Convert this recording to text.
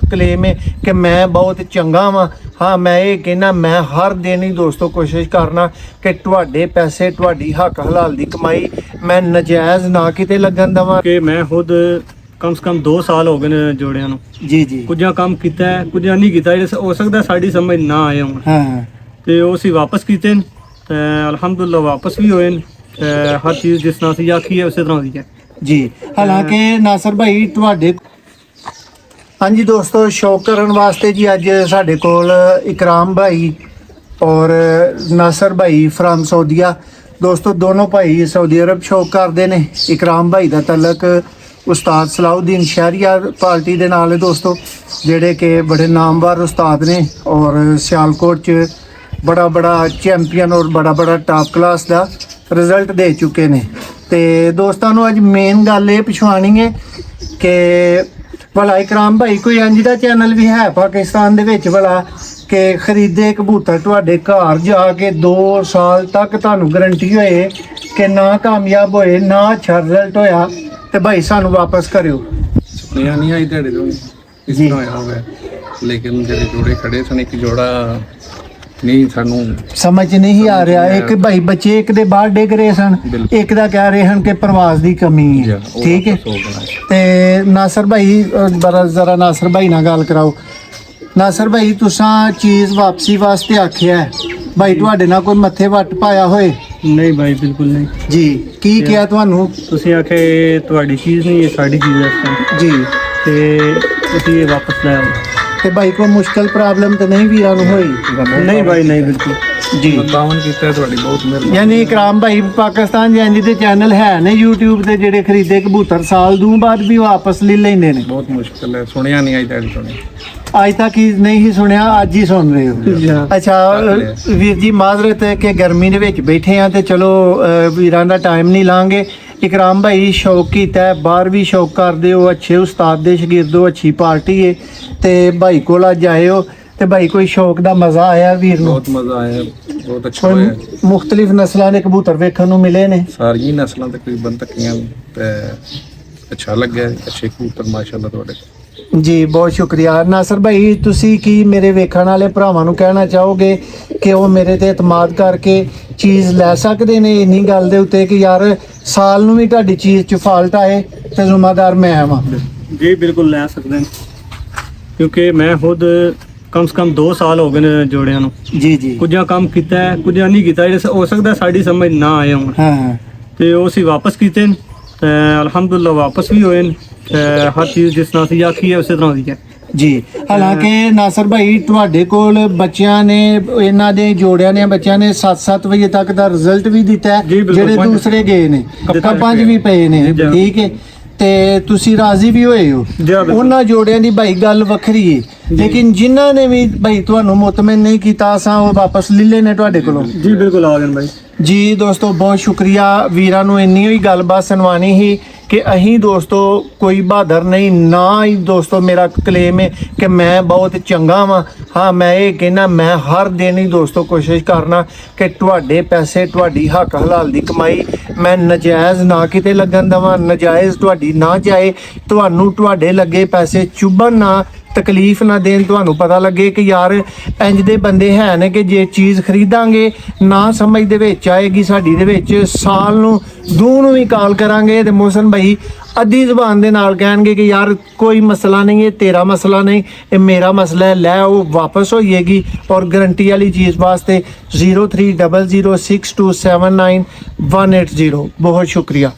Claim है कि मैं बहुत चंगा वा। हाँ मैं ये कहना मैं हर दिन ही दोस्तों कोशिश करना कि तुहाडे पैसे तुहाडी हक हलाल दी कमाई मैं नजायज़ ना किते लगन देवां। कि मैं खुद कम से कम 2 साल हो गए ने जोड़ियां नूं। जी जी ਕੁਝਾਂ ਕੰਮ ਕੀਤਾ ਹੈ ਕੁਝਾਂ ਨਹੀਂ ਕੀਤਾ। ਜਿਹੜੇ ਹੋ ਸਕਦਾ ਸਾਡੀ ਸਮਝ ਨਾ ਆਏ ਹੋਣ हाँ ਤੇ ਉਹ ਅਸੀਂ ਵਾਪਸ ਕੀਤੇ ਨੇ ਤੇ ਅਲਹਮਦੁਲਿਲਾ ਵਾਪਸ ਵੀ ਹੋਏ ਨੇ ਤੇ ਹਰ ਚੀਜ਼ ਜਿਸ ਤਰ੍ਹਾਂ ਅਸੀਂ ਆਖੀ ਹੈ ਉਸੇ ਤਰ੍ਹਾਂ ਦੀ ਹੈ जी। हालांकि नासर भाई तुहाडे हाँ जी दोस्तों शौक करन वास्ते जी अज साडे कोल इकराम भाई और नासर भाई फ्राम सऊदीया। दोस्तों दोनों भाई सऊदी अरब शौक करते हैं। इकराम भाई का तलक उस्ताद सलाउद्दीन शहरिया पार्टी के नाल है दोस्तों, जेड़े कि बड़े नामवर उस्ताद ने और सियालकोट च बड़ा बड़ा चैंपियन और बड़ा बड़ा टॉप क्लास का रिजल्ट दे चुके ने। तो दोस्तों अज मेन गल ये पिछवानी है कि भला इकराम भाई कोई इंज दा चैनल भी है पाकिस्तान दे विच भला कि खरीदे कबूतर तुहाडे घर जाके 2 साल तक तुहानू गारंटी होए कि ना कामयाब होए ना अच्छा रिजल्ट होया तो भाई सानू वापस करियो। सुनिया नहीं आई तेरे तो इस जी। तरह होया होवे, लेकिन जेडे जोड़े खड़े सन एक जोड़ा नहीं सानू समझ नहीं आ रहा। एक भाई बच्चे एक दे बाहर डिग रहे सन, बिल्कुल। एक दा कह रहे हैं कि प्रवास की कमी है। ठीक है ते नासर भाई जरा नासर भाई ना गल कराओ। नासर भाई तुसा चीज़ वापसी वास्ते आखिया है भाई तुहाडे नाल कोई मत्थे वट पाया होए? ਨਹੀਂ ਭਾਈ ਬਿਲਕੁਲ ਨਹੀਂ जी की किया तुहानू? ਤੁਸੀਂ ਆਖੇ ਤੁਹਾਡੀ ਚੀਜ਼ ਨਹੀਂ ਇਹ ਸਾਡੀ ਚੀਜ਼ ਹੈ जी ਤੇ ਤੁਸੀਂ ਇਹ ਵਾਪਸ ਲੈ ਆਓ। ते भाई कोई मुश्किल प्रॉब्लम तो नहीं वीरां नू होई? ਨਹੀਂ ਭਾਈ ਨਹੀਂ ਬਿਲਕੁਲ जी तावन कीता तुहाडी बहुत मेहरबानी। यानी इकराम भाई पाकिस्तान जैन दे चैनल है ने यूट्यूब ते जेड़े खरीदे कबूतर साल दू बाद भी वापस ले लेंदे ने। बहुत मुश्किल है, सुनिया नहीं आई तेरे तो आज तक ही नहीं ही सुनिया, आज ही सुन रहे हो। अच्छा वीर जी माजरत है कि गर्मी दे विच बैठे हैं तो चलो वीरां दा टाइम नहीं लांगे। इकराम भाई शौक कीता है, बाहर भी शौक करदे हो, अच्छे उस्ताद दे शागिर्द हो, अच्छी पार्टी है ते भाई कोल अज आए हो ते भाई कोई शौक दा मजा आया वीर नू? बहुत मजा आया, बहुत अच्छा होया। कोई मुख्तलिफ नस्लां दे कबूतर वेखण नू मिले ने? सारी नस्लां तकरीबन तकियां ते अच्छा लग्या, अच्छे कबूतर माशाअल्लाह तुहाडे। जी बहुत शुक्रिया। नासर भाई तुसी की मेरे वेखण वाले भरावां नू कहना चाहोगे कि वो मेरे ते इतमाद करके चीज़ लै सकदे ने इन्नी गल दे उत्ते कि यार साल नू भी तुहाडी चीज़ च फाल्ट आए ते जिम्मेदार मैं वां? ਜੀ ਬਿਲਕੁਲ ਲੈ ਸਕਦੇ ਨੇ ਕਿਉਂਕਿ ਮੈਂ ਖੁਦ ਕਮ ਸੇ ਕਮ 2 ਸਾਲ ਹੋ ਗਏ ਨੇ ਜੋੜਿਆਂ ਨੂੰ। जी जी ਕੁਝਾਂ ਕੰਮ ਕੀਤਾ ਹੈ ਕੁਝਾਂ ਨਹੀਂ ਕੀਤਾ। ਜਿਹੜੇ ਹੋ ਸਕਦਾ ਸਾਡੀ ਸਮਝ ਨਾ ਆਏ ਹੋਣ हाँ हाँ ਤੇ ਉਹ ਅਸੀਂ ਵਾਪਸ ਕੀਤੇ ਨੇ ਤੇ ਅਲਹਮਦੁਲਿਲਾ ਵਾਪਸ ਵੀ ਹੋਏ ਨੇ ਤੇ ਹਰ ਚੀਜ਼ ਜਿਸ ਤਰ੍ਹਾਂ ਅਸੀਂ ਆਖੀ ਹੈ ਉਸੇ ਤਰ੍ਹਾਂ ਦੀ ਹੈ। जी। हालांकि नासर भाई तुहाडे कोल बच्चियां ने इन्हां दे जोड़ियां ने बच्चियां ने 7-7 बजे तक दा रिजल्ट भी दिता है, जी, बिल्कुल। जेड़े दूसरे गए ने कप्पां च भी पए ने। जी। ठीक है ते तुसी राजी भी होए हो? जी, बिल्कुल। उन्हां जोड़ियां दी भाई गल वखरी है, लेकिन जिन्हां ने भी भाई तुहानू मुतमिन नहीं कीता असां वो वापस ले लेने तुहाडे कोलों। ਜੀ ਬਿਲਕੁਲ ਆ ਗਏ ਭਾਈ। जी दोस्तों बहुत शुक्रिया। वीरां नू इन्नी ही गलबात सुनवानी ही कि अहीं दोस्तों कोई बहादुर नहीं ना ही दोस्तों मेरा क्लेम है कि मैं बहुत चंगा वा। हाँ मैं ये कहना मैं हर दिन ही दोस्तों कोशिश करना कि तुहाडे पैसे तुहाडी हक हलाल दी कमाई मैं नजायज़ ना किते लगन देवां, नजायज़ तुहाडी ना जाए, तुहानू तुहाडे लगे पैसे चुभन ना, तकलीफ ना देन। तुहानू पता लगे कि यार इंज दे बंदे है ने कि जे चीज़ खरीदांगे ना समझ दे विच आएगी साडी दे विच साल नू दू नू भी कॉल करांगे ते मोहसन भाई अद्धी ज़बान दे नाल कहणगे कि यार कोई मसला नहीं है, तेरा मसला नहीं ये मेरा मसला है, लै वो वापस होइएगी। और गारंटी वाली चीज़ वास्ते 03006279 180। बहुत शुक्रिया।